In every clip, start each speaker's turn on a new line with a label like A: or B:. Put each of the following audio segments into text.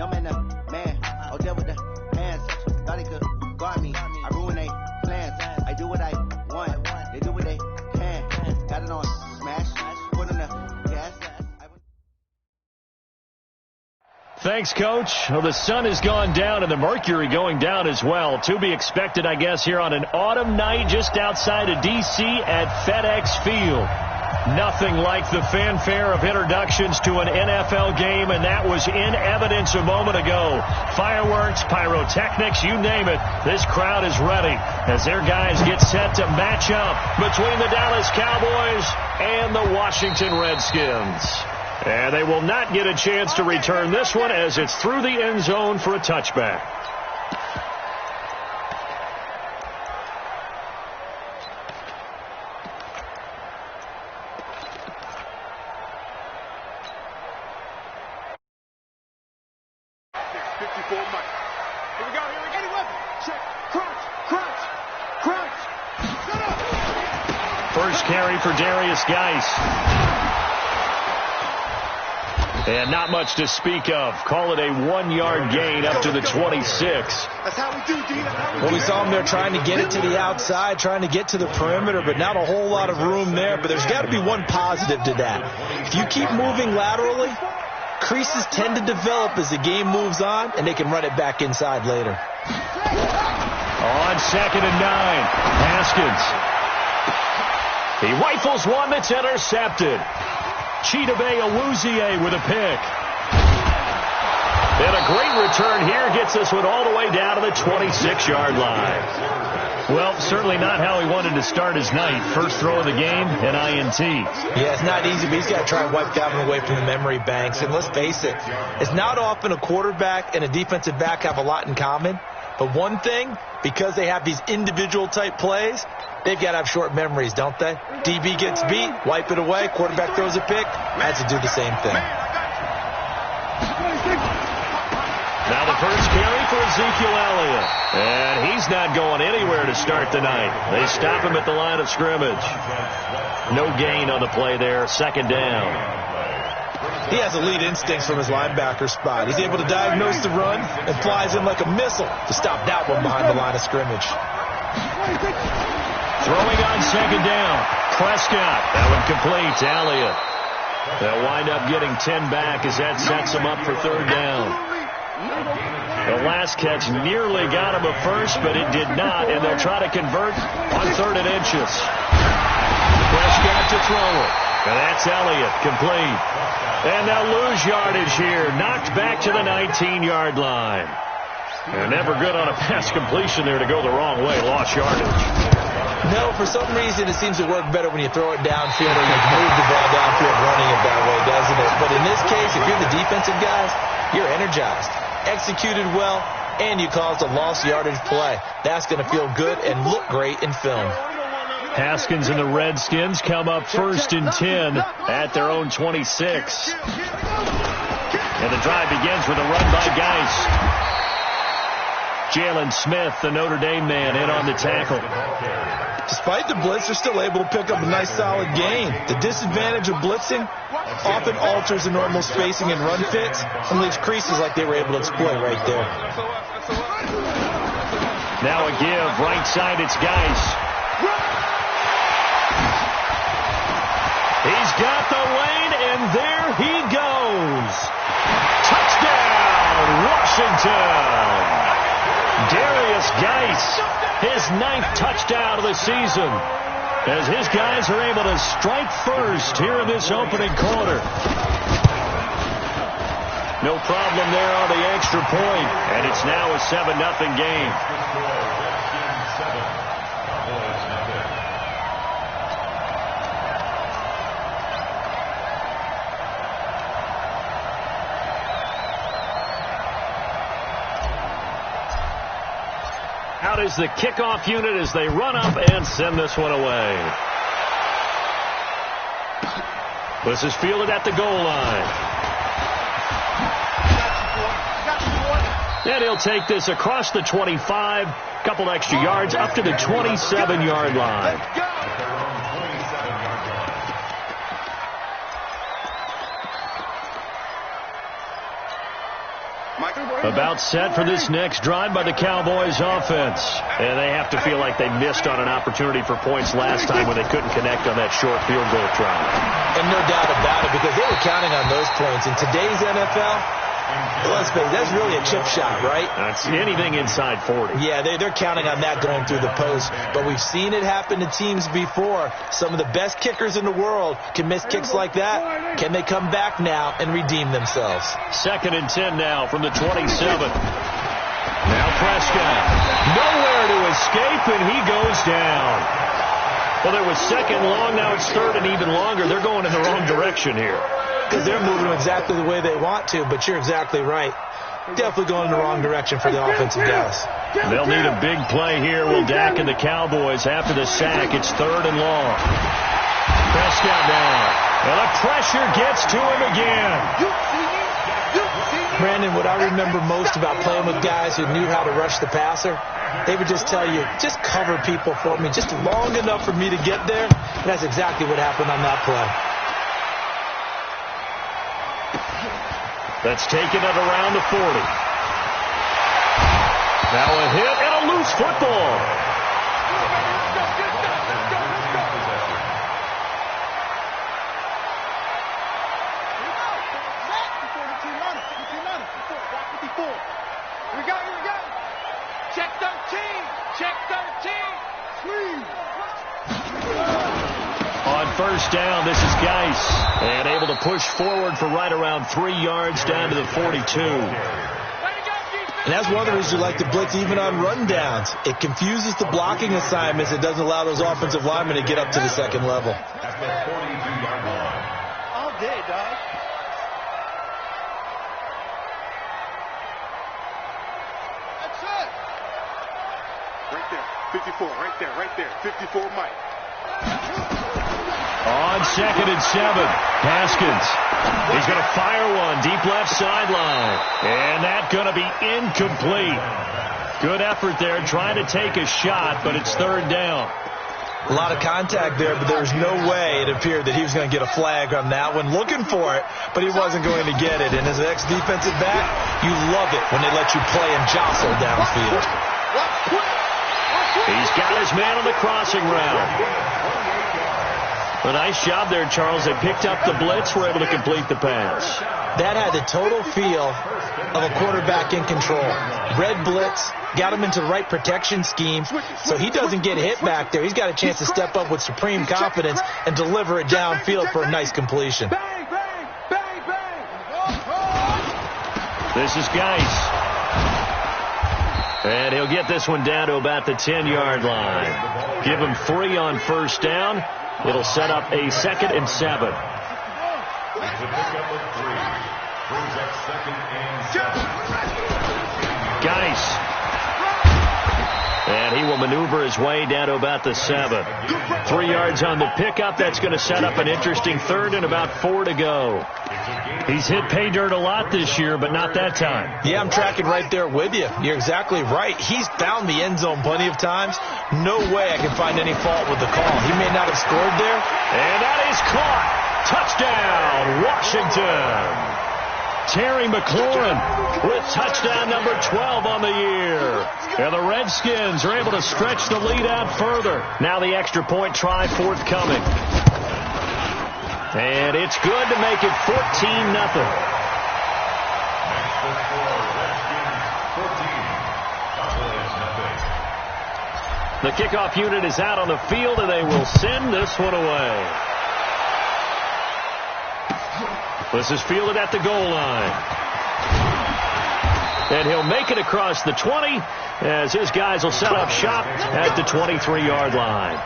A: No man, man. Oh, there with the hands. Thought they could guard me. I ruin they plans. I do what I want. They do what they can. Got it on smash. Put on the gas.
B: Thanks, Coach. Well, the sun has gone down and the mercury going down as well. To be expected, I guess, here on an autumn night just outside of D.C. at FedEx Field. Nothing like the fanfare of introductions to an NFL game, and that was in evidence a moment ago. Fireworks, pyrotechnics, you name it. This crowd is ready as their guys get set to match up between the Dallas Cowboys and the Washington Redskins. And they will not get a chance to return this one as it's through the end zone for a touchback. First carry for Darius Geis. And not much to speak of. Call it a 1-yard gain up to the 26.
C: That's how we do, D.
D: Well, we saw him there trying to get it to the outside, trying to get to the perimeter, but not a whole lot of room there. But there's got to be one positive to that. If you keep moving laterally, creases tend to develop as the game moves on, and they can run it back inside later.
B: On 2nd and 9, Haskins. He rifles one that's intercepted. Chidobe Awuzie with a pick. And a great return here gets this one all the way down to the 26-yard line. Well, certainly not how he wanted to start his night. First throw of the game, an INT.
D: Yeah, it's not easy, but he's got to try and wipe that one away from the memory banks. And let's face it, it's not often a quarterback and a defensive back have a lot in common. But one thing, because they have these individual type plays, they've got to have short memories, don't they? DB gets beat, wipe it away, quarterback throws a pick, has to do the same thing.
B: Now the first carry for Ezekiel Elliott. And he's not going anywhere to start the night. They stop him at the line of scrimmage. No gain on the play there, 2nd down.
D: He has elite instincts from his linebacker spot. He's able to diagnose the run and flies in like a missile to stop that one behind the line of scrimmage.
B: Throwing on 2nd down. Prescott. That one complete to Elliott. They'll wind up getting 10 back as that sets them up for 3rd down. The last catch nearly got him a first, but it did not, and they'll try to convert on 3rd and inches. Prescott to throw it. And that's Elliott, complete. And they'll lose yardage here. Knocked back to the 19-yard line. They're never good on a pass completion there to go the wrong way. Lost yardage.
D: No, for some reason it seems to work better when you throw it downfield or you move the ball downfield running it that way, doesn't it? But in this case, if you're the defensive guys, you're energized, executed well, and you caused a lost yardage play. That's going to feel good and look great in film.
B: Haskins and the Redskins come up 1st and 10 at their own 26. And the drive begins with a run by Geis. Jalen Smith, the Notre Dame man, in on the tackle.
D: Despite the blitz, they're still able to pick up a nice solid gain. The disadvantage of blitzing often alters the normal spacing and run fits and leaves creases like they were able to exploit right there.
B: Now a give, right side, it's Geis. He's got the lane, and there he goes. Touchdown, Washington. Darius Geis, his 9th touchdown of the season, as his guys are able to strike first here in this opening quarter. No problem there on the extra point, and it's now a 7-0 game. Out is the kickoff unit as they run up and send this one away. This is fielded at the goal line. And he'll take this across the 25, couple extra yards up to the 27-yard line. About set for this next drive by the Cowboys offense. And they have to feel like they missed on an opportunity for points last time when they couldn't connect on that short field goal try.
D: And no doubt about it, because they were counting on those points. In today's NFL, let's face it, that's really a chip shot, right?
B: That's anything inside 40.
D: Yeah, they're counting on that going through the post. But we've seen it happen to teams before. Some of the best kickers in the world can miss kicks like that. Can they come back now and redeem themselves?
B: 2nd and 10 now from the 27. Now Prescott. Nowhere to escape, and he goes down. Well, there was 2nd long. Now it's 3rd and even longer. They're going in the wrong direction here.
D: Because they're moving exactly the way they want to, but you're exactly right. Definitely going in the wrong direction for the offensive guys.
B: They'll need a big play here. Will Dak and the Cowboys after the sack. It's 3rd and long. Prescott down. And the pressure gets to him again.
D: Brandon, what I remember most about playing with guys who knew how to rush the passer, they would just tell you, just cover people for me, just long enough for me to get there. And that's exactly what happened on that play.
B: That's taken at around the 40. Now a hit and a loose football.
C: Check 13. Check 13.
B: On 1st down, this is Geis. And able to push forward for right around 3 yards down to the 42.
D: And that's one of the reasons you like to blitz even on run downs. It confuses the blocking assignments. It doesn't allow those offensive linemen to get up to the 2nd level.
C: All day, dog. That's it.
E: Right there. 54. Right there. 54, Mike.
B: On 2nd and 7, Haskins. He's going to fire one deep left sideline. And that's going to be incomplete. Good effort there trying to take a shot, but it's 3rd down.
D: A lot of contact there, but there was no way it appeared that he was going to get a flag on that one. Looking for it, but he wasn't going to get it. And as an ex-defensive back, you love it when they let you play and jostle downfield.
B: He's got his man on the crossing route. A nice job there, Charles. They picked up the blitz, were able to complete the pass.
D: That had the total feel of a quarterback in control. Red blitz, got him into the right protection scheme, so he doesn't get hit back there. He's got a chance to step up with supreme confidence and deliver it downfield for a nice completion.
B: This is Geis. And he'll get this one down to about the 10-yard line. Give him 3 on 1st down. It'll set up a 2nd and 7. Geis. And he will maneuver his way down to about the 7. 3 yards on the pickup. That's going to set up an interesting 3rd and about 4 to go. He's hit pay dirt a lot this year, but not that time.
D: Yeah, I'm tracking right there with you. You're exactly right. He's found the end zone plenty of times. No way I can find any fault with the call. He may not have scored there.
B: And that is caught. Touchdown, Washington. Terry McLaurin with touchdown number 12 on the year. And the Redskins are able to stretch the lead out further. Now the extra point try forthcoming. And it's good to make it 14-0. The kickoff unit is out on the field, and they will send this one away. This is fielded at the goal line. And he'll make it across the 20 as his guys will set up shop at the 23-yard line.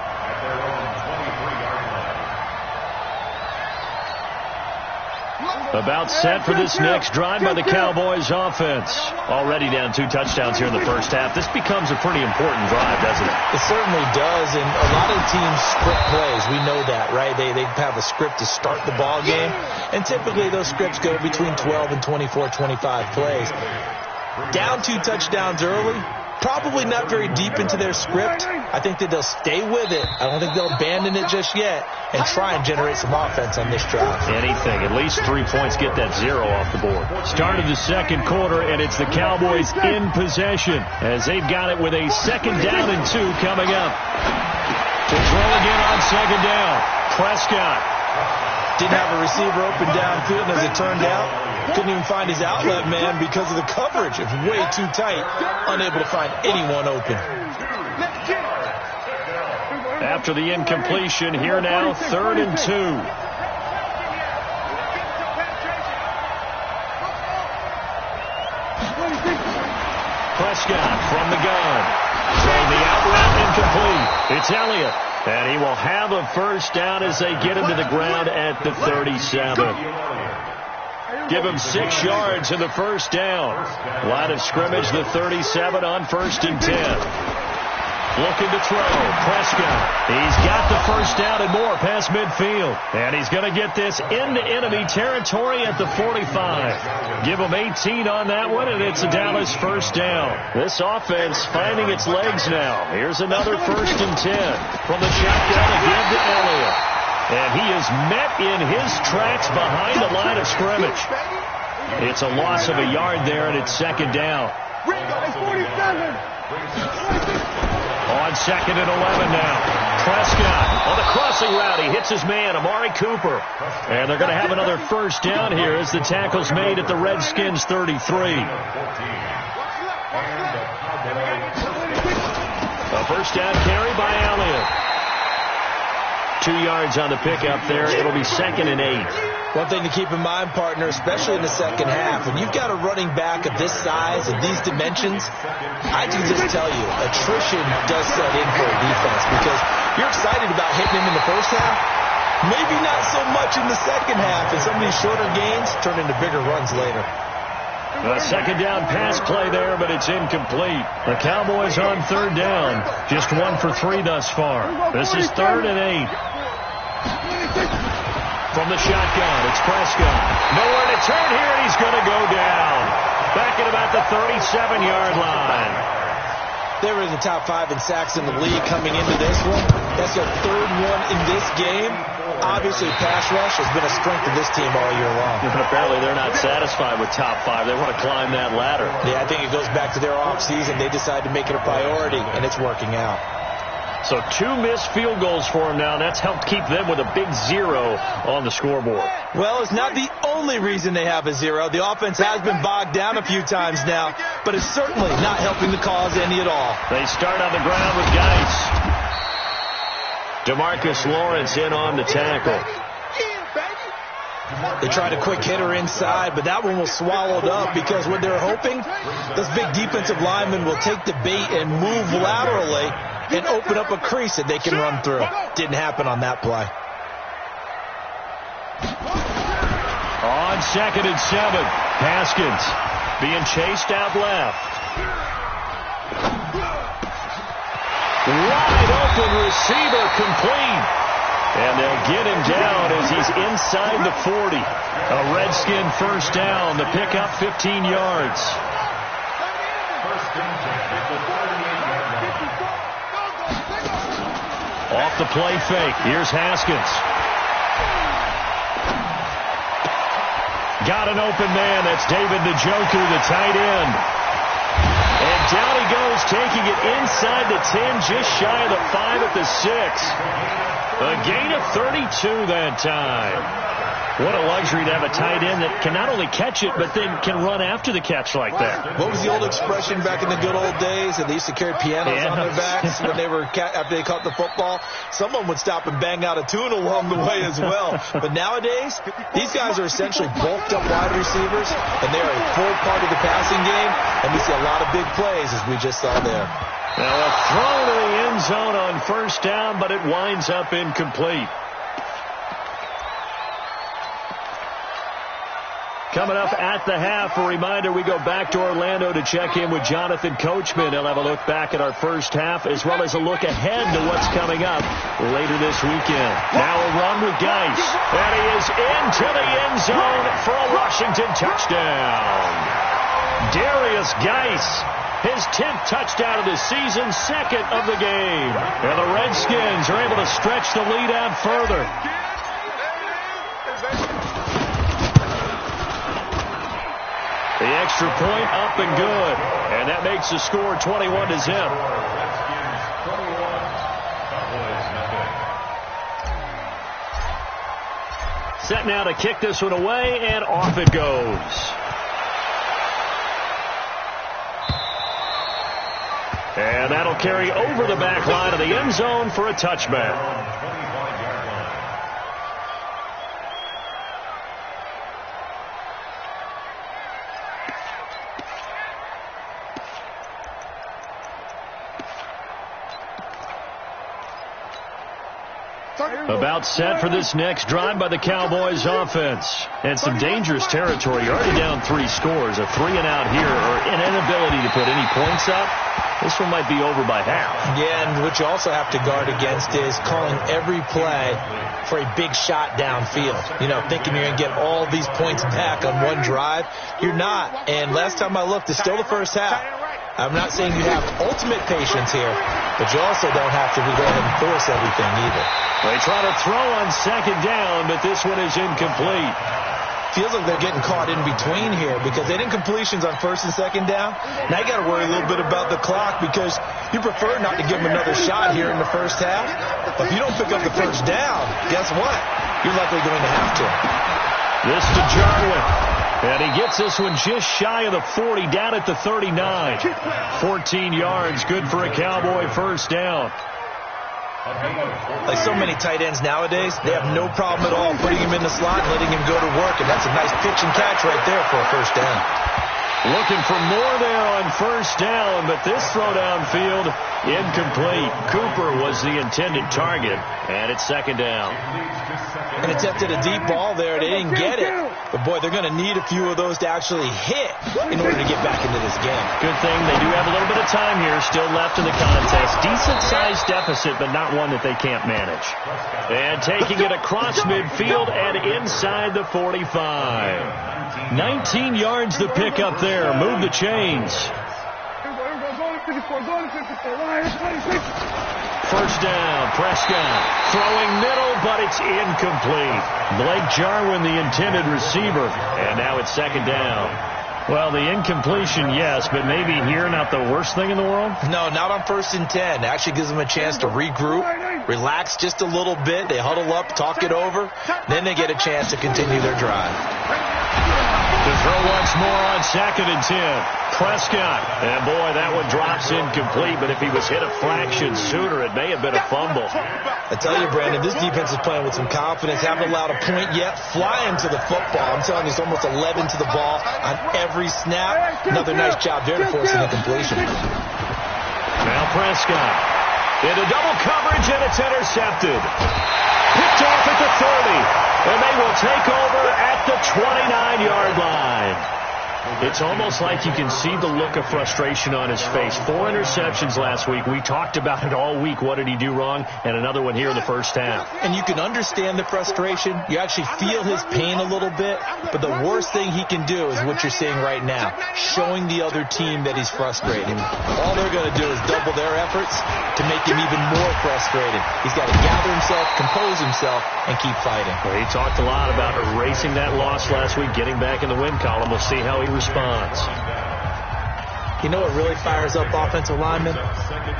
B: About set for this next drive by the Cowboys offense. Already down 2 touchdowns here in the first half. This becomes a pretty important drive, doesn't it?
D: It certainly does, and a lot of teams script plays. We know that, right? They have a script to start the ball game, and typically those scripts go between 12 and 24, 25 plays. Down 2 touchdowns early, probably not very deep into their script. I think that they'll stay with it. I don't think they'll abandon it just yet and try and generate some offense on this drive.
B: Anything. At least 3 points, get that 0 off the board. Start of the second quarter, and it's the Cowboys in possession as they've got it with a 2nd down and 2 coming up. To throw again on 2nd down. Prescott.
D: Didn't have a receiver open downfield, and as it turned out, couldn't even find his outlet man because of the coverage. It's way too tight, unable to find anyone open.
B: After the incompletion, here now, 3rd and 2. Prescott from the gun. Throwing the out route incomplete. It's Elliott. And he will have a 1st down as they get him to the ground at the 37. Give him 6 yards in the 1st down. Line of scrimmage, the 37 on 1st and 10. Looking to throw. Prescott. He's got the 1st down and more past midfield. And he's going to get this into enemy territory at the 45. Give him 18 on that one, and it's a Dallas 1st down. This offense finding its legs now. Here's another 1st and 10. From the shotgun again to Elliott. And he is met in his tracks behind the line of scrimmage. It's a loss of a yard there, and it's 2nd down. On 2nd and 11 now. Prescott on the crossing route. He hits his man, Amari Cooper. And they're going to have another 1st down here as the tackle's made at the Redskins 33. A 1st down carry by Elliott. 2 yards on the pickup there. It'll be 2nd and 8.
D: One thing to keep in mind, partner, especially in the second half, when you've got a running back of this size and these dimensions, I can just tell you, attrition does set in for a defense because you're excited about hitting him in the first half, maybe not so much in the second half, and some of these shorter gains turn into bigger runs later.
B: A 2nd down pass play there, but it's incomplete. The Cowboys on 3rd down, just 1 for 3 thus far. This is 3rd and 8. From the shotgun, it's Prescott. Nowhere to turn here, and he's going to go down. Back at about the 37-yard line.
D: They were in the top 5 in sacks in the league coming into this one. That's their 3rd one in this game. Obviously, pass rush has been a strength of this team all year long.
B: Apparently, they're not satisfied with top 5. They want to climb that ladder.
D: Yeah, I think it goes back to their offseason. They decided to make it a priority, and it's working out.
B: So 2 missed field goals for him now. That's helped keep them with a big 0 on the scoreboard.
D: Well, it's not the only reason they have a 0. The offense has been bogged down a few times now, but it's certainly not helping the cause any at all.
B: They start on the ground with Geis. DeMarcus Lawrence in on the tackle.
D: They tried a quick hitter inside, but that one was swallowed up because what they're hoping, those big defensive linemen will take the bait and move laterally and open up a crease that they can run through. Didn't happen on that play.
B: On 2nd and 7, Haskins being chased out left. Wide open receiver complete. And they'll get him down as he's inside the 40. A Redskin 1st down. The pickup 15 yards. Off the play fake. Here's Haskins. Got an open man. That's David Njoku, the tight end. And down he goes, taking it inside the 10, just shy of the 5 at the 6. A gain of 32 that time. What a luxury to have a tight end that can not only catch it, but then can run after the catch like that.
D: What was the old expression back in the good old days? And they used to carry pianos on their backs when they were after they caught the football. Someone would stop and bang out a tune along the way as well. But nowadays, these guys are essentially bulked up wide receivers, and they are a full part of the passing game. And we see a lot of big plays, as we just saw there.
B: Now a throw to the end zone on 1st down, but it winds up incomplete. Coming up at the half, a reminder, we go back to Orlando to check in with Jonathan Coachman. He'll have a look back at our first half as well as a look ahead to what's coming up later this weekend. Now a run with Geis, and he is into the end zone for a Washington touchdown. Darius Geis His 10th touchdown of the season, second of the game. And the Redskins are able to stretch the lead out further. The extra point up and good. And that makes the score 21-0. Set now to kick this one away, and off it goes. And that'll carry over the back line of the end zone for a touchback. About set for this next drive by the Cowboys offense. And some dangerous territory. You're already down 3 scores. A 3-and-out here, or an inability to put any points up. This one might be over by half. Yeah, and what you also have to guard against is calling every play for a big shot downfield. You know, thinking you're going to get all these points back on one drive. You're not. And last time I looked, it's still the first half. I'm not saying you have ultimate patience here, but you also don't have to go ahead and force everything either. They try to throw on second down, but this one is incomplete. Feels like they're getting caught in between here because they didn't completions on first and second down. Now you got to worry a little bit about the clock because you prefer not to give them another shot here in the first half. But if you don't pick up the first down, guess what? You're likely going to have to. This to Jarwin. And he gets this one just shy of the 40, down at the 39. 14 yards, good for a Cowboy first down. Like so many tight ends nowadays, they have no problem at all putting him in the slot and letting him go to work. And that's a nice pitch and catch right there for a first down. Looking for more there on first down, but this throw downfield, incomplete. Cooper was the intended target, and it's second down. And attempted a deep ball there. They didn't get it. But, boy, they're going to need a few of those to actually hit in order to get back into this game. Good thing they do have a little bit of time here still left in the contest. Decent-sized deficit, but not one that they can't manage. And taking it across midfield and inside the 45. 19 yards to pick up there. Move the chains. First down, Prescott throwing middle, but it's incomplete. Blake Jarwin, the intended receiver, and now it's second down. Well, the incompletion, yes, but maybe here not the worst thing in the world? No, not on first and 10. It actually gives them a chance to regroup, relax just a little bit. They huddle up, talk it over, then they get a chance to continue their drive. To throw once more on second and 10. Prescott. And, boy, that one drops incomplete, but if he was hit a fraction sooner, it may have been a fumble. I tell you, Brandon, this defense is playing with some confidence. Haven't allowed a point yet. Flying to the football. I'm telling you, it's almost 11 to the ball on every snap. Another nice job there to force an incompletion. Now Prescott into double coverage, and it's intercepted. Picked off at the 30, and they will take over at the 29-yard line. It's almost like you can see the look of frustration on his face. 4 interceptions last week. We talked about it all week. What did he do wrong? And another one here in the first half. And you can understand the frustration. You actually feel his pain a little bit. But the worst thing he can do is what you're seeing right now, showing the other team that he's frustrated. All they're going to do is double their efforts to make him even more frustrated. He's got to gather himself, compose himself, and keep fighting. Well, he talked a lot about erasing that loss last week, getting back in the win column. We'll see how he responds. You know what really fires up offensive linemen?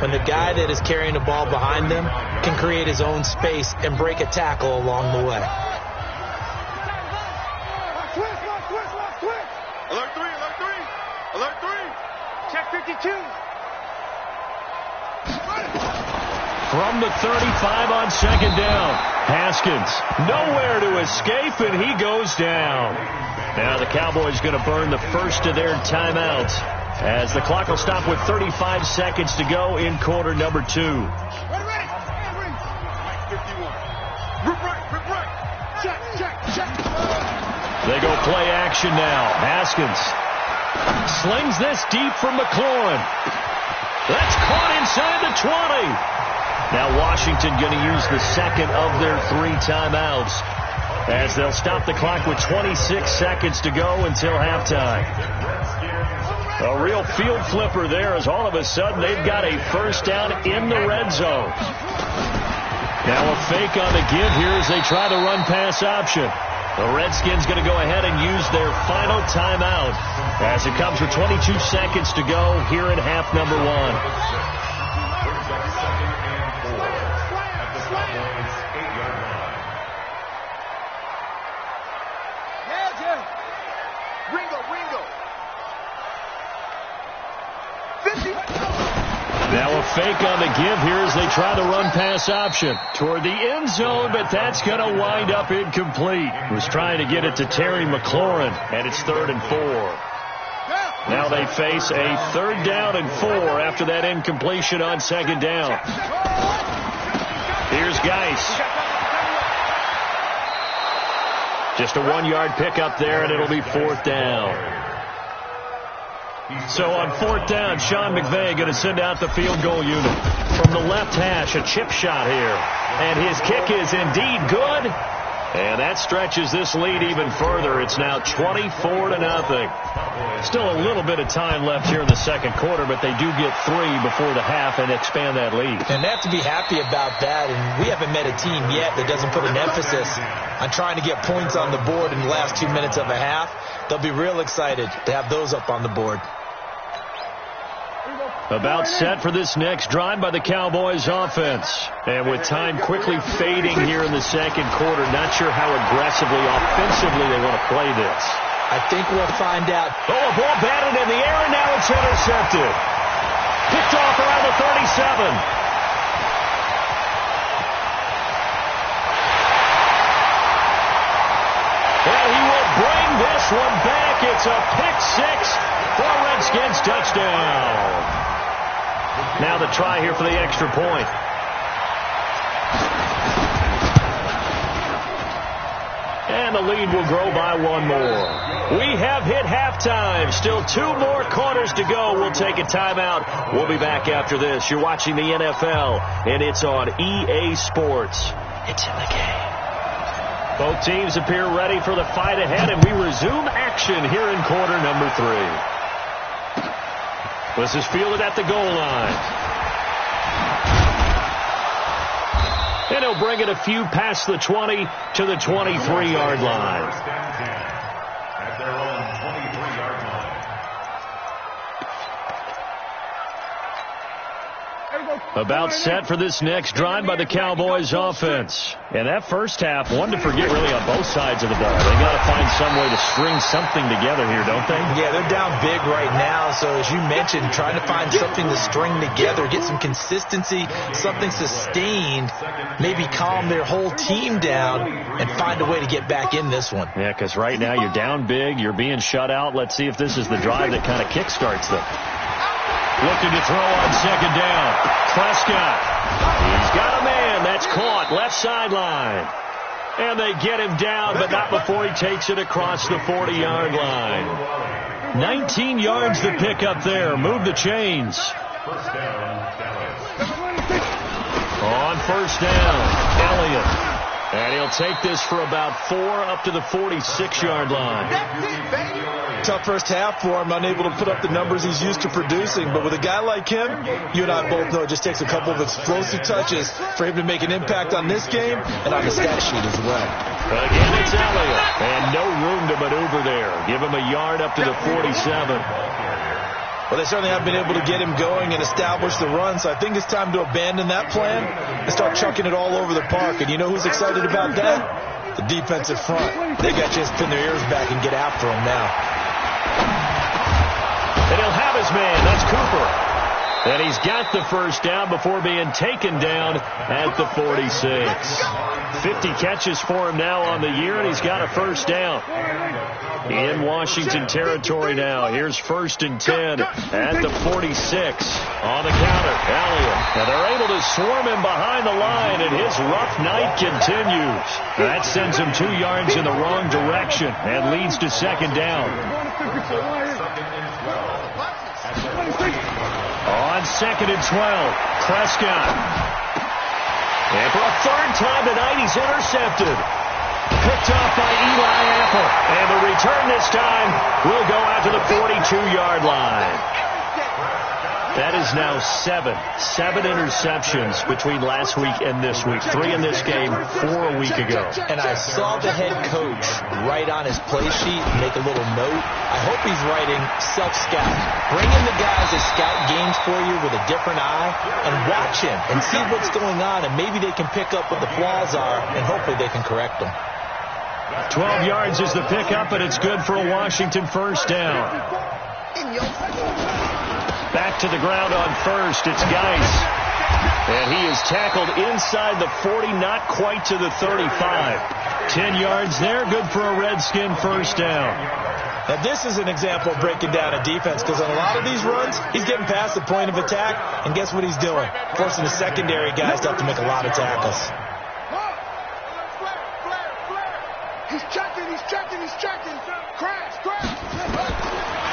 B: When the guy that is carrying the ball behind them can create his own space and break a tackle along the way.
E: Alert 3, alert 3, alert 3.
C: Check 52.
B: From the 35 on second down. Haskins nowhere to escape, and he goes down. Now the Cowboys going to burn the first of their timeouts as the clock will stop with 35 seconds to go in quarter number 2.
E: Right, 51. Rip right. Check.
B: They go play action now. Haskins slings this deep from McLaurin. That's caught inside the 20. Now Washington going to use the second of their 3 timeouts as they'll stop the clock with 26 seconds to go until halftime. A real field flipper there as all of a sudden they've got a first down in the red zone. Now a fake on the give here as they try the run-pass option. The Redskins going to go ahead and use their final timeout as it comes with 22 seconds to go here in half number one. Now a fake on the give here as they try the run-pass option toward the end zone, but that's going to wind up incomplete. Was trying to get it to Terry McLaurin, and it's 3rd and 4. Now they face a 3rd down and 4 after that incompletion on 2nd down. Here's Geis. Just a 1-yard pickup there, and it'll be 4th down. So on 4th down, Sean McVay going to send out the field goal unit. From the left hash, a chip shot here. And his kick is indeed good. And that stretches this lead even further. It's now 24-0. Still a little bit of time left here in the second quarter, but they do get 3 before the half and expand that lead.
D: And they have to be happy about that. And we haven't met a team yet that doesn't put an emphasis on trying to get points on the board in the last 2 minutes of a half. They'll be real excited to have those up on the board.
B: About set for this next drive by the Cowboys offense. And with time quickly fading here in the second quarter, not sure how aggressively, offensively they want to play this.
D: I think we'll find out.
B: Oh, a ball batted in the air, and now it's intercepted. Picked off around the 37. And he will bring this one back. It's a pick six for a Redskins touchdown. Now the try here for the extra point. And the lead will grow by 1 more. We have hit halftime. Still 2 more quarters to go. We'll take a timeout. We'll be back after this. You're watching the NFL, and it's on EA Sports. It's in the game. Both teams appear ready for the fight ahead, and we resume action here in quarter number 3. This is fielded at the goal line. And he'll bring it a few past the 20 to the 23-yard line.
F: At their own 23-yard line.
B: About set for this next drive by the Cowboys offense. And that first half, one to forget really on both sides of the ball. They got to find some way to string something together here, don't they?
D: Yeah, they're down big right now. So as you mentioned, trying to find something to string together, get some consistency, something sustained, maybe calm their whole team down and find a way to get back in this one.
B: Yeah, because right now you're down big, you're being shut out. Let's see if this is the drive that kind of kickstarts them. Looking to throw on 2nd down. Prescott. He's got a man. That's caught. Left sideline. And they get him down, but not before he takes it across the 40-yard line. 19 yards to pick up there. Move the chains. On 1st down, Elliott. And he'll take this for about 4 up to the 46-yard line.
D: Tough first half for him, unable to put up the numbers he's used to producing. But with a guy like him, you and I both know it just takes a couple of explosive touches for him to make an impact on this game and on the stat sheet as well.
B: Again, it's Elliott. And no room to maneuver there. Give him a yard up to the 47.
D: Well, they certainly have been able to get him going and establish the run, so I think it's time to abandon that plan and start chucking it all over the park. And you know who's excited about that? The defensive front. They got a chance to pin their ears back and get after him now.
B: And he'll have his man. That's Cooper. And he's got the first down before being taken down at the 46. 50 catches for him now on the year, and he's got a first down. In Washington territory now. Here's 1st and 10 at the 46. On the counter, Elliott. And they're able to swarm him behind the line, and his rough night continues. That sends him 2 yards in the wrong direction and leads to 2nd down. On 2nd and 12, Prescott. And for a 3rd time tonight, he's intercepted. picked off by Eli Apple. And the return this time will go out to the 42-yard line. That is now seven interceptions between last week and this week. 3 in this game, 4 a week ago.
D: And I saw the head coach write on his play sheet, make a little note. I hope he's writing self-scout. Bring in the guys that scout games for you with a different eye and watch him and see what's going on, and maybe they can pick up what the flaws are, and hopefully they can correct them.
B: 12 yards is the pickup, and it's good for a Washington first down. Back to the ground on first. It's Geis. And he is tackled inside the 40, not quite to the 35. 10 yards there. Good for a Redskin first down.
D: Now, this is an example of breaking down a defense, because on a lot of these runs, he's getting past the point of attack, and guess what he's doing? Forcing the secondary guys to have to make a lot of tackles.
C: He's checking. Crash.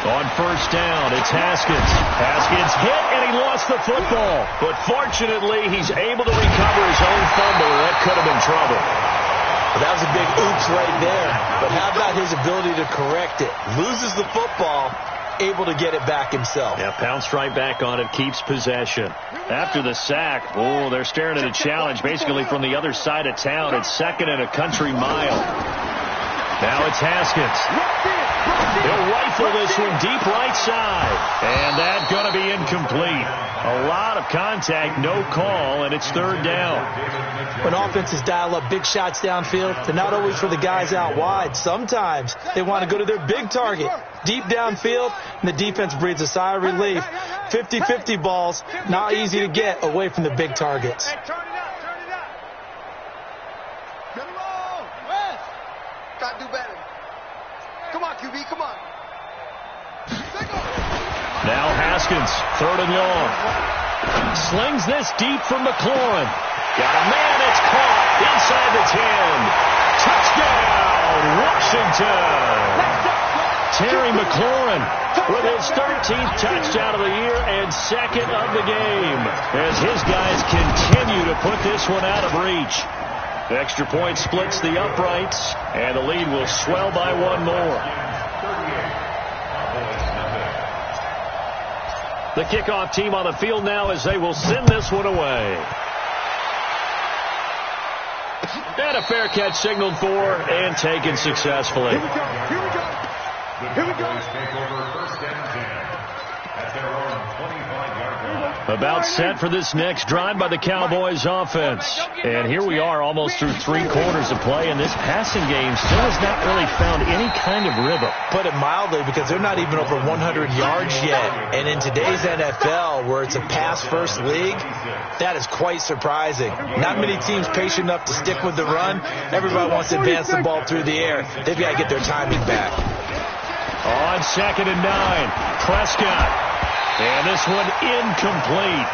B: On first down, it's Haskins. Haskins hit, and he lost the football. But fortunately, he's able to recover his own fumble. That could have been trouble.
D: Well, that was a big oops right there. But how about his ability to correct it? Loses the football, able to get it back himself.
B: Yeah, pounced right back on it, keeps possession. After the sack, they're staring at a challenge basically from the other side of town. It's 2nd and a country mile. Now it's Haskins. He'll rifle this one deep right side. And that's going to be incomplete. A lot of contact, no call, and it's 3rd down.
D: When offenses dial up big shots downfield, they're not always for the guys out wide. Sometimes they want to go to their big target, deep downfield, and the defense breathes a sigh of relief. 50-50 balls, not easy to get away from the big targets.
C: Turn it up. Get him on. West. Got to do better. Come on, QB, come on.
B: Now Haskins, 3rd and long. Slings this deep from McLaurin. Got a man, it's caught inside the 10. Touchdown, Washington. Terry McLaurin with his 13th touchdown of the year and 2nd of the game, as his guys continue to put this one out of reach. The extra point splits the uprights, and the lead will swell by 1 more. The kickoff team on the field now as they will send this one away. And a fair catch signaled for and taken successfully.
C: Here we go.
F: Take over 1st and 10 at their own 25-yard line.
B: About set for this next drive by the Cowboys offense. And here we are almost through 3 quarters of play, and this passing game still has not really found any kind of rhythm.
D: Put it mildly, because they're not even over 100 yards yet. And in today's NFL, where it's a pass-first league, that is quite surprising. Not many teams patient enough to stick with the run. Everybody wants to advance the ball through the air. They've got to get their timing back.
B: On 2nd and 9, Prescott. And this one incomplete.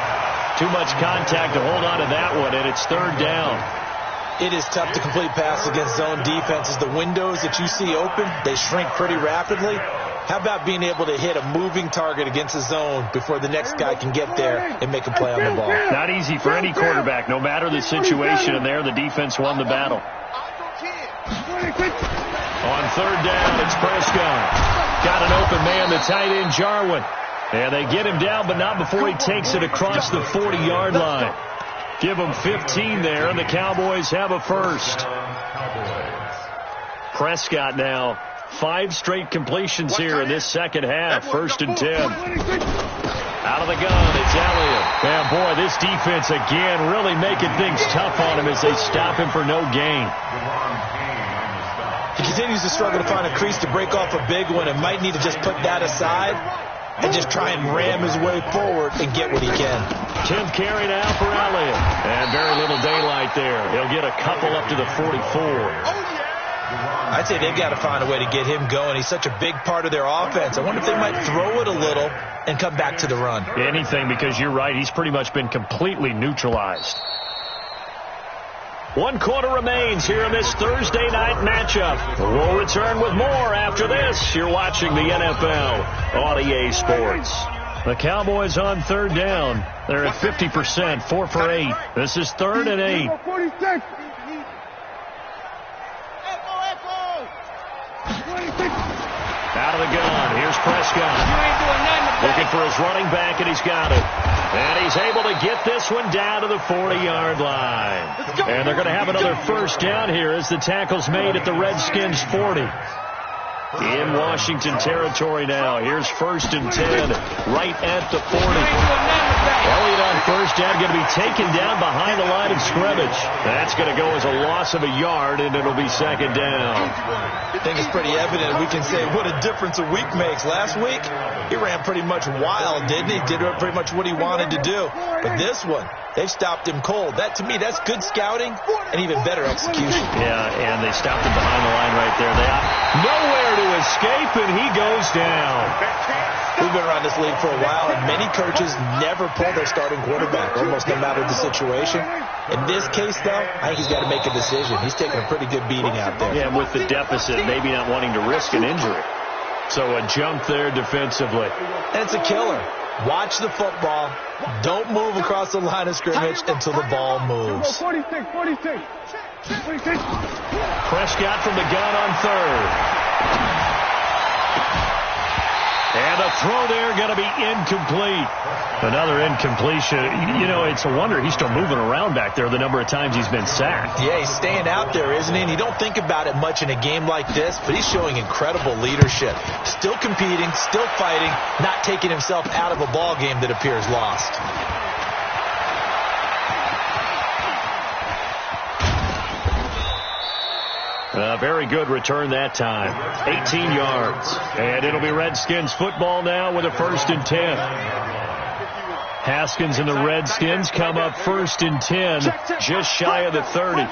B: Too much contact to hold on to that one, and it's 3rd down.
D: It is tough to complete passes against zone defenses. The windows that you see open, they shrink pretty rapidly. How about being able to hit a moving target against a zone before the next guy can get there and make a play on the ball?
B: Not easy for any quarterback, no matter the situation, and there the defense won the battle. On 3rd down, it's Prescott. Got an open man, the tight end, Jarwin. And they get him down, but not before he takes it across the 40-yard line. Give him 15 there, and the Cowboys have a first. Prescott now, 5 straight completions here in this second half. 1st and 10. Out of the gun, it's Elliott. And boy, this defense again really making things tough on him as they stop him for no gain.
D: He continues to struggle to find a crease to break off a big one and might need to just put that aside and just try and ram his way forward and get what he can.
B: 10th carry now for Elliott. And very little daylight there. He'll get a couple up to the 44.
D: I'd say they've got to find a way to get him going. He's such a big part of their offense. I wonder if they might throw it a little and come back to the run.
B: Anything, because you're right. He's pretty much been completely neutralized. 1 quarter remains here in this Thursday night matchup. We'll return with more after this. You're watching the NFL on EA Sports. The Cowboys on 3rd down. They're at 50%, 4 for 8. This is 3rd and 8. Out of the gun. Here's Prescott. Looking for his running back, and he's got it. And he's able to get this one down to the 40-yard line. And they're going to have another first down here as the tackle's made at the Redskins' 40. In Washington territory now. Here's 1st and 10 right at the 40. Elliott on first down, going to be taken down behind the line of scrimmage. That's going to go as a loss of a yard, and it'll be 2nd down.
D: I think it's pretty evident. We can say what a difference a week makes. Last week, he ran pretty much wild, didn't he? Did pretty much what he wanted to do. But this one, they've stopped him cold. That, to me, that's good scouting and even better execution.
B: Yeah, and they stopped him behind the line right there. They have nowhere to escape, and he goes down.
D: We've been around this league for a while, and many coaches never pull their starting quarterback, almost no matter the situation. In this case, though, I think he's got to make a decision. He's taking a pretty good beating out there.
B: Yeah, with the deficit, maybe not wanting to risk an injury. So a jump there defensively.
D: And it's a killer. Watch the football. Don't move across the line of scrimmage until the ball moves.
E: 46.
B: Prescott from the gun on 3rd. And the throw there going to be incomplete. Another incompletion. You know, it's a wonder he's still moving around back there the number of times he's been sacked.
D: Yeah, he's staying out there, isn't he? And you don't think about it much in a game like this, but he's showing incredible leadership. Still competing, still fighting, not taking himself out of a ball game that appears lost.
B: Very good return that time. 18 yards. And it'll be Redskins football now with a 1st and 10. Haskins and the Redskins come up 1st and 10, just shy of the 30.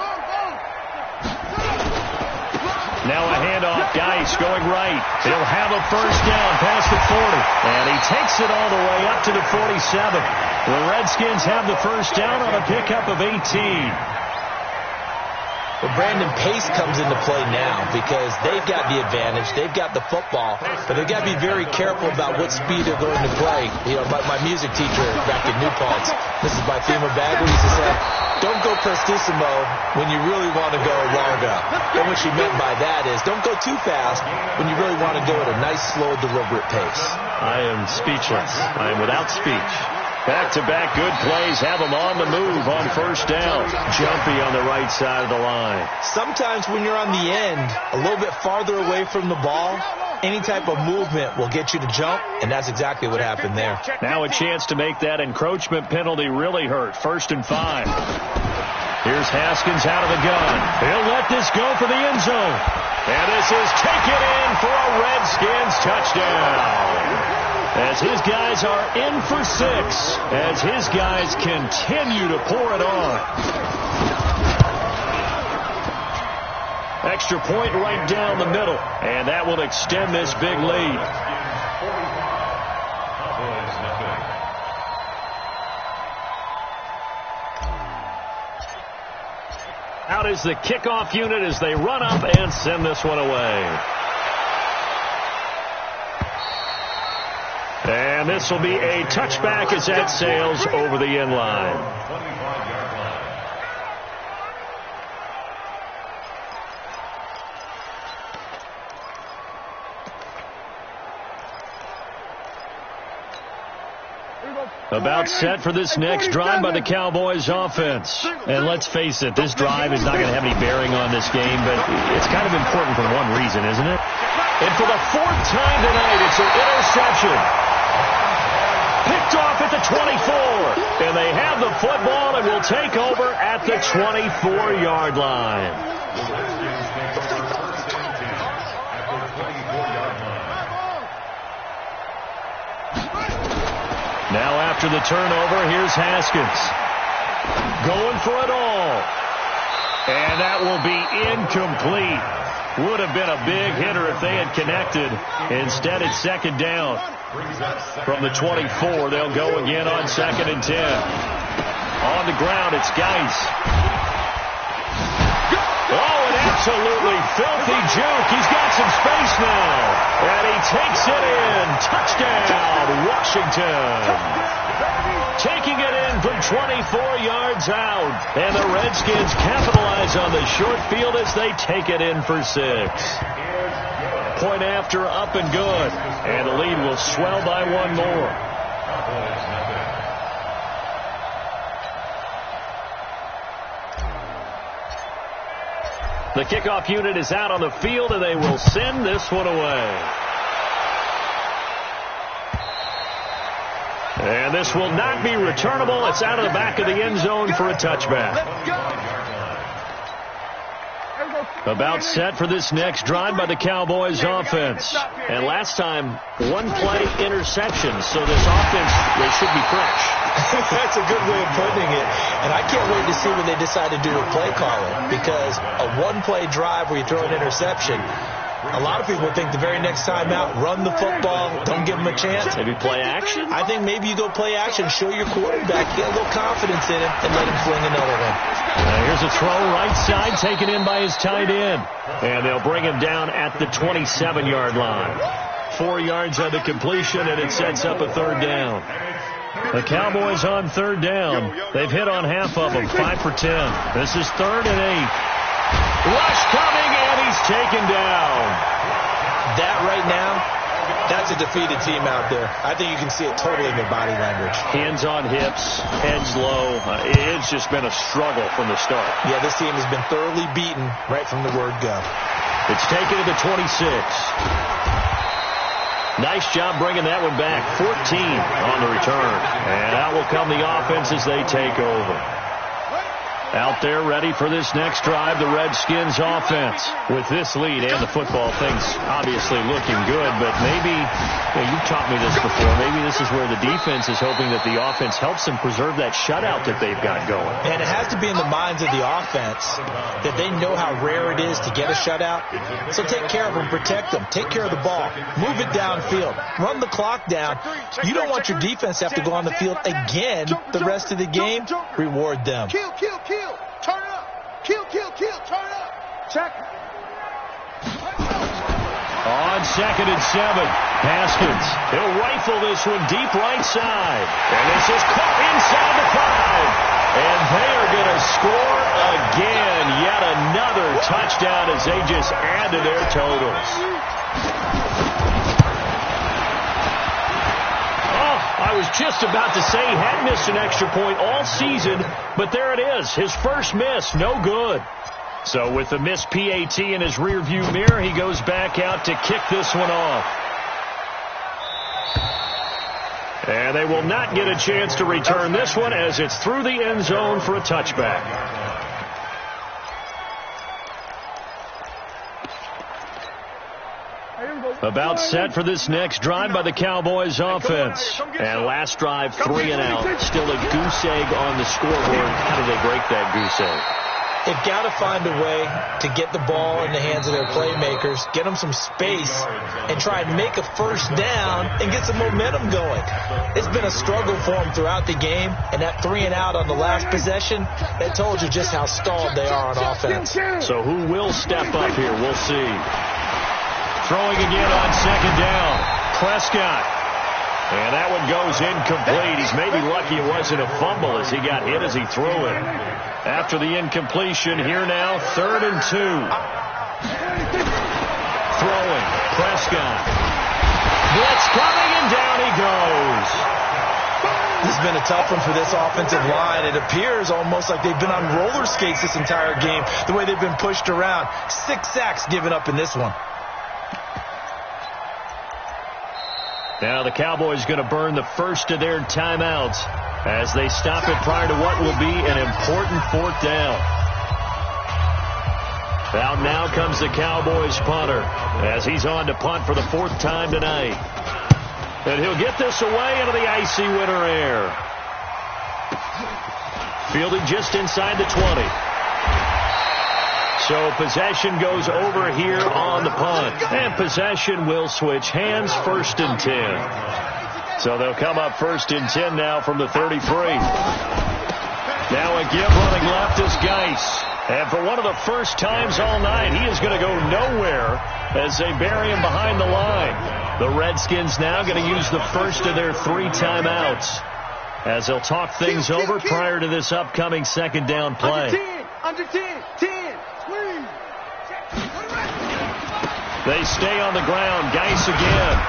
B: Now a handoff. Geis going right. He'll have a first down past the 40. And he takes it all the way up to the 47. The Redskins have the first down on a pickup of 18.
D: Well, Brandon, pace comes into play now because they've got the advantage. They've got the football, but they've got to be very careful about what speed they're going to play. You know, my music teacher back in New Paltz, Mrs. Bythema Bagley, used to say, don't go prestissimo when you really want to go largo. And what she meant by that is don't go too fast when you really want to go at a nice, slow, deliberate pace.
B: I am speechless. I am without speech. Back-to-back good plays have them on the move on first down. Jumpy on the right side of the line.
D: Sometimes when you're on the end, a little bit farther away from the ball, any type of movement will get you to jump, and that's exactly what happened there.
B: Now a chance to make that encroachment penalty really hurt. 1st and 5. Here's Haskins out of the gun. He'll let this go for the end zone. And this is taken in for a Redskins touchdown. As his guys are in for 6, as his guys continue to pour it on. Extra point right down the middle, and that will extend this big lead. Out is the kickoff unit as they run up and send this one away. And this will be a touchback as that sails over the end line. About set for this next drive by the Cowboys offense. And let's face it, this drive is not going to have any bearing on this game, but it's kind of important for one reason, isn't it? And for the 4th time tonight, it's an interception. Picked off at the 24. And they have the football and will take over at the 24-yard line. Now after the turnover, here's Haskins. Going for it all. And that will be incomplete. Would have been a big hitter if they had connected. Instead, it's 2nd down. From the 24, they'll go again on 2nd and 10. On the ground, it's Geis. Oh, an absolutely filthy juke. He's got some space now. And he takes it in. Touchdown, Washington. Taking it in from 24 yards out. And the Redskins capitalize on the short field as they take it in for 6. Point after, up and good. And the lead will swell by one more. The kickoff unit is out on the field, and they will send this one away. And this will not be returnable. It's out of the back of the end zone for a touchback. About set for this next drive by the Cowboys offense. And last time, one-play interception. So this offense, they should be fresh.
D: That's a good way of putting it. And I can't wait to see what they decide to do with play calling. Because a one-play drive where you throw an interception, a lot of people think the very next time out, run the football, don't give them a chance.
B: Maybe play action?
D: I think maybe you go play action, show your quarterback, get a little confidence in him, and let him fling another one.
B: Here's a throw right side, taken in by his tight end. And they'll bring him down at the 27-yard line. 4 yards on the completion, and it sets up a third down. The Cowboys on third down. They've hit on half of them, 5 for 10. This is 3rd and 8. Rush coming, and he's taken down.
D: That right now, that's a defeated team out there. I think you can see it totally in their body language.
B: Hands on hips, heads low. It's just been a struggle from the start.
D: Yeah, this team has been thoroughly beaten right from the word go.
B: It's taken to the 26. Nice job bringing that one back. 14 on the return. And out will come the offense as they take over. Out there ready for this next drive, the Redskins offense. With this lead and the football, things obviously looking good, but maybe, you've taught me this before, maybe this is where the defense is hoping that the offense helps them preserve that shutout that they've got going.
D: And it has to be in the minds of the offense that they know how rare it is to get a shutout. So take care of them, protect them, take care of the ball, move it downfield, run the clock down. You don't want your defense to have to go on the field again the rest of the game. Reward them.
C: Kill. Turn it up. Kill. Turn it up. Check.
B: On 2nd and 7, Haskins. He'll rifle this one deep right side. And this is caught inside the 5. And they are going to score again. Yet another touchdown as they just add to their totals. I was just about to say he hadn't missed an extra point all season, but there it is. His first miss, no good. So with the missed PAT in his rearview mirror, he goes back out to kick this one off. And they will not get a chance to return this one as it's through the end zone for a touchback. About set for this next drive by the Cowboys offense. And last drive, 3 and out. Still a goose egg on the scoreboard. How do they break that goose egg?
D: They've got to find a way to get the ball in the hands of their playmakers, get them some space, and try and make a first down and get some momentum going. It's been a struggle for them throughout the game, and that 3 and out on the last possession, that told you just how stalled they are on offense.
B: So who will step up here? We'll see. Throwing again on 2nd down. Prescott. And that one goes incomplete. He's maybe lucky it wasn't a fumble as he got hit as he threw it. After the incompletion, here now, 3rd and 2. Throwing. Prescott. Blitz coming, and down he goes.
D: This has been a tough one for this offensive line. It appears almost like they've been on roller skates this entire game, the way they've been pushed around. 6 sacks given up in this one.
B: Now the Cowboys going to burn the first of their timeouts as they stop it prior to what will be an important 4th down. Out now comes the Cowboys punter as he's on to punt for the 4th time tonight. And he'll get this away into the icy winter air. Fielded just inside the 20. So possession goes over here on the punt. And possession will switch hands, 1st and 10. So they'll come up 1st and 10 now from the 33. Now a give running left is Geis. And for one of the first times all night, he is going to go nowhere as they bury him behind the line. The Redskins now going to use the first of their 3 timeouts as they'll talk things over prior to this upcoming 2nd down play.
C: Under 10, 10.
B: They stay on the ground. Geis again.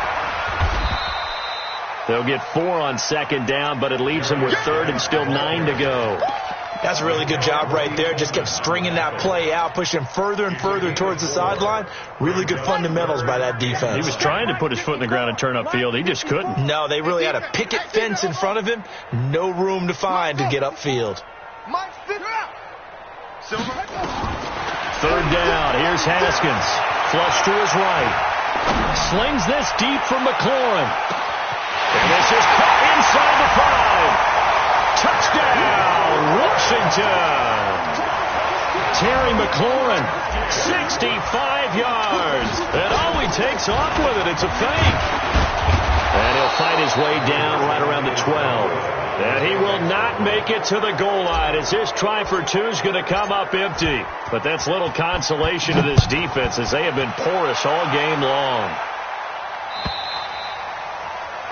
B: They'll get 4 on second down, but it leaves them with third and still 9 to go.
D: That's a really good job right there. Just kept stringing that play out, pushing further and further towards the sideline. Really good fundamentals by that defense.
B: He was trying to put his foot in the ground and turn upfield. He just couldn't.
D: No, they really had a picket fence in front of him. No room to find to get upfield.
B: Third down. Here's Haskins. Flush to his right. Slings this deep for McLaurin. And this is caught inside the 5. Touchdown, Washington. Terry McLaurin, 65 yards. And all he takes off with it, it's a fake. And he'll fight his way down right around the 12. And he will not make it to the goal line as this try for 2 is going to come up empty. But that's little consolation to this defense as they have been porous all game long.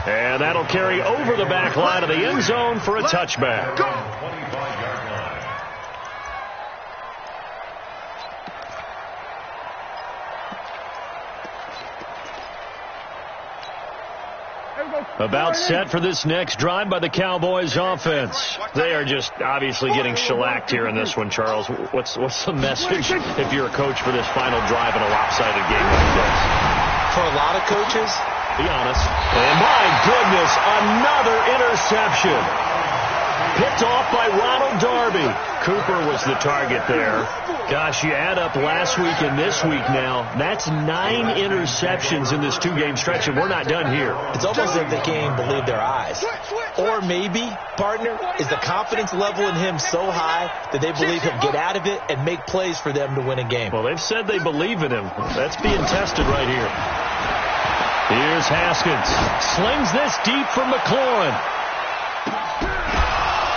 B: And that'll carry over the back line of the end zone for a touchback.
F: 25-yard line.
B: About set for this next drive by the Cowboys offense. They are just obviously getting shellacked here in this one, Charles. What's the message if you're a coach for this final drive in a lopsided game like this?
D: For a lot of coaches,
B: be honest. And my goodness, another interception. Picked off by Ronald Darby. Cooper was the target there. Gosh, you add up last week and this week now, that's 9 interceptions in this 2-game stretch, and we're not done here.
D: It's almost as if they can't even believe their eyes. Or maybe, partner, is the confidence level in him so high that they believe he'll get out of it and make plays for them to win a game.
B: Well, they've said they believe in him. That's being tested right here. Here's Haskins. Slings this deep for McLaurin.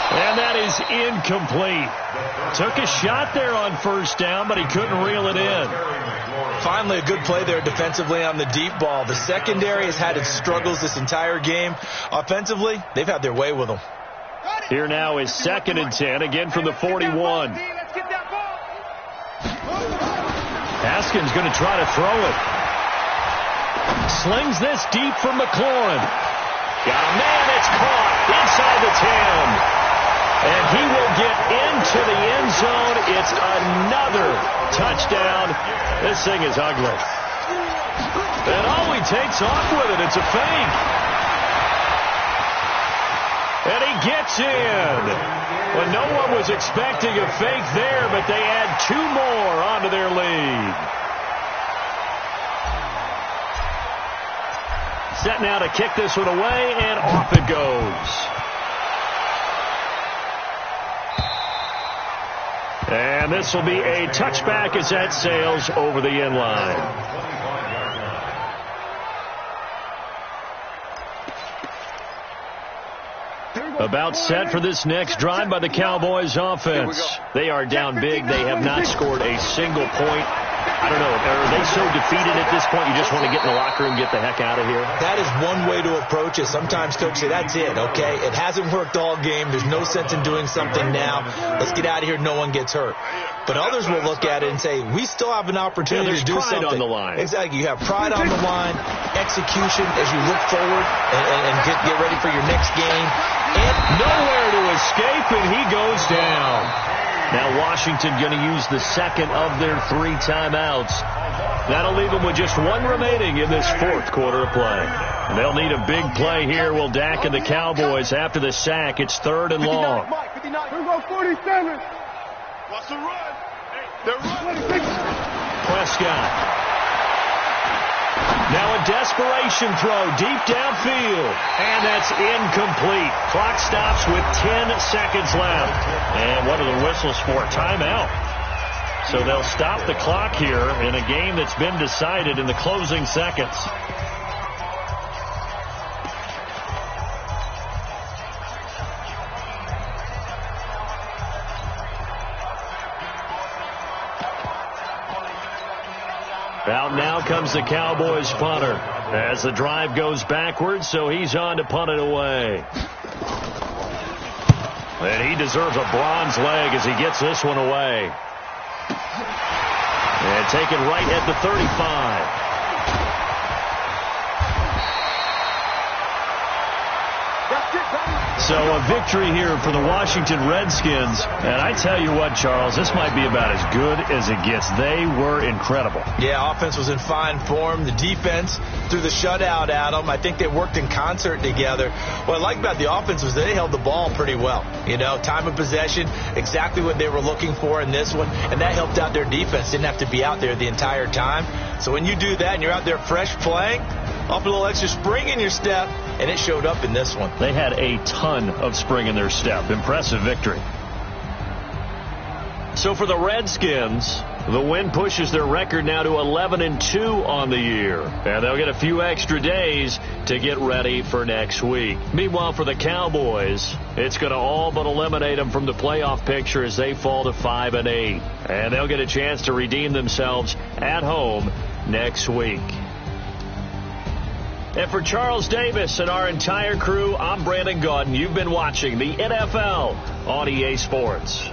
B: And that is incomplete. Took a shot there on first down, but he couldn't reel it in.
D: Finally, a good play there defensively on the deep ball. The secondary has had its struggles this entire game. Offensively, they've had their way with them.
B: Here now is 2nd and 10, again from the 41. Haskins going to try to throw it. Slings this deep for McLaurin. Got a man, it's caught inside the 10. And he will get into the end zone. It's another touchdown. This thing is ugly. And all he takes off with it, it's a fake. And he gets in. Well, no one was expecting a fake there, but they add 2 more onto their lead. Set now to kick this one away, and off it goes. And this will be a touchback as that sails over the end line. About set for this next drive by the Cowboys offense. They are down big. They have not scored a single point. I don't know. Are they so defeated at this point you just want to get in the locker room and get the heck out of here?
D: That is one way to approach it. Sometimes coaches say, that's it, okay? It hasn't worked all game. There's no sense in doing something now. Let's get out of here. No one gets hurt. But others will look at it and say, we still have an opportunity to do something.
B: There's pride on the line.
D: Exactly. You have pride on the line, execution as you look forward and get ready for your next game.
B: And nowhere to escape, and he goes down. Now Washington going to use the second of their 3 timeouts. That'll leave them with just 1 remaining in this 4th quarter of play. And they'll need a big play here. Will Dak and the Cowboys after the sack. It's 3rd and long.
C: 47. What's the run? They're running.
B: Prescott. Now a desperation throw deep downfield. And that's incomplete. Clock stops with 10 seconds left. And what are the whistles for? Timeout. So they'll stop the clock here in a game that's been decided in the closing seconds. Out now comes the Cowboys punter as the drive goes backwards, so he's on to punt it away. And he deserves a bronze leg as he gets this one away. And taken right at the 35. So a victory here for the Washington Redskins. And I tell you what, Charles, this might be about as good as it gets. They were incredible.
D: Yeah, offense was in fine form. The defense through the shutout, Adam, I think they worked in concert together. What I like about the offense was they held the ball pretty well. You know, time of possession, exactly what they were looking for in this one. And that helped out their defense. Didn't have to be out there the entire time. So when you do that and you're out there fresh playing, off a little extra spring in your step, and it showed up in this one.
B: They had a ton of spring in their step. Impressive victory. So for the Redskins, the win pushes their record now to 11-2 on the year. And they'll get a few extra days to get ready for next week. Meanwhile, for the Cowboys, it's going to all but eliminate them from the playoff picture as they fall to 5-8. And they'll get a chance to redeem themselves at home next week. And for Charles Davis and our entire crew, I'm Brandon Gaudin. You've been watching the NFL on EA Sports.